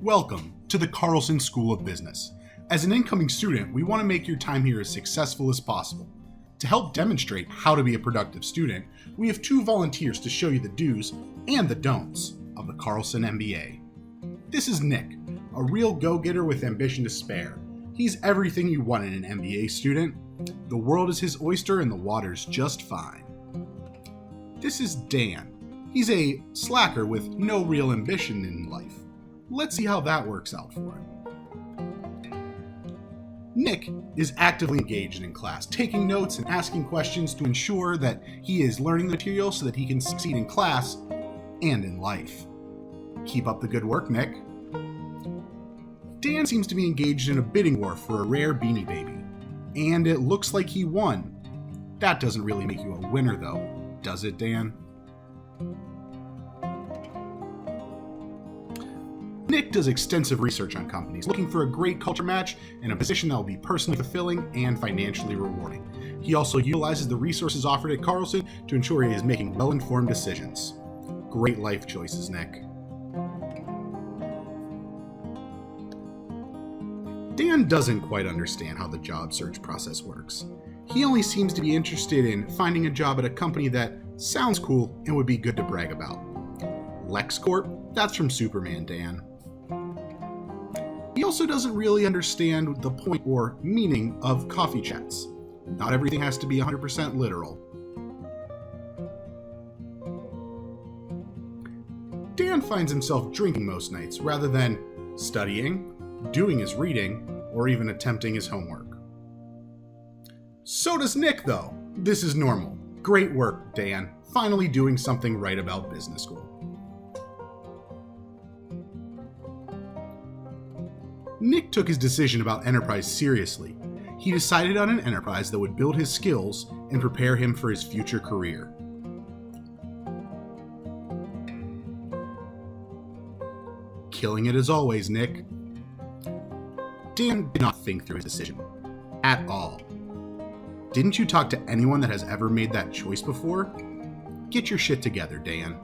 Welcome to the Carlson School of Business. As an incoming student, we want to make your time here as successful as possible. To help demonstrate how to be a productive student, we have two volunteers to show you the do's and the don'ts of the Carlson MBA. This is Nick, a real go-getter with ambition to spare. He's everything you want in an MBA student. The world is his oyster and the water's just fine. This is Dan. He's a slacker with no real ambition in life. Let's see how that works out for him. Nick is actively engaged in class, taking notes and asking questions to ensure that he is learning the material so that he can succeed in class and in life. Keep up the good work, Nick. Dan seems to be engaged in a bidding war for a rare Beanie Baby, and it looks like he won. That doesn't really make you a winner, though, does it, Dan? Nick does extensive research on companies, looking for a great culture match and a position that will be personally fulfilling and financially rewarding. He also utilizes the resources offered at Carlson to ensure he is making well-informed decisions. Great life choices, Nick. Dan doesn't quite understand how the job search process works. He only seems to be interested in finding a job at a company that sounds cool and would be good to brag about. LexCorp? That's from Superman, Dan. He also doesn't really understand the point or meaning of coffee chats. Not everything has to be 100% literal. Dan finds himself drinking most nights rather than studying, doing his reading, or even attempting his homework. So does Nick, though. This is normal. Great work, Dan. Finally doing something right about business school. Nick took his decision about enterprise seriously. He decided on an enterprise that would build his skills and prepare him for his future career. Killing it as always, Nick. Dan did not think through his decision. At all. Didn't you talk to anyone that has ever made that choice before? Get your shit together, Dan.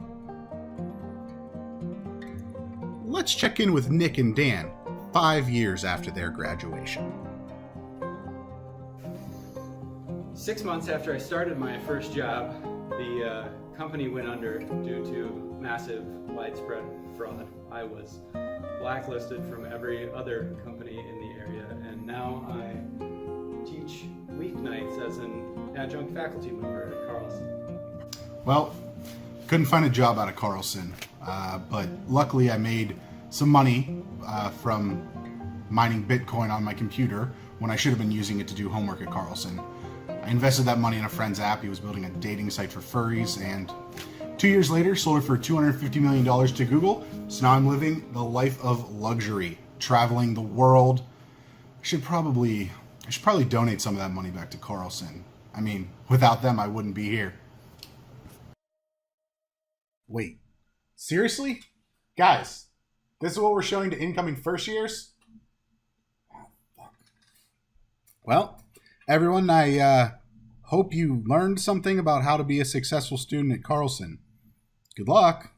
Let's check in with Nick and Dan 5 years after their graduation. 6 months after I started my first job, the company went under due to massive, widespread fraud. I was blacklisted from every other company in the area, and now I teach weeknights as an adjunct faculty member at Carlson. Well, couldn't find a job out of Carlson, but luckily I made some money from mining Bitcoin on my computer when I should have been using it to do homework at Carlson. I invested that money in a friend's app. He was building a dating site for furries, and 2 years later sold it for $250 million to Google. So now I'm living the life of luxury, traveling the world. I should probably donate some of that money back to Carlson. I mean, without them, I wouldn't be here. Wait, seriously? Guys, this is what we're showing to incoming first years? Well, everyone, I hope you learned something about how to be a successful student at Carlson. Good luck.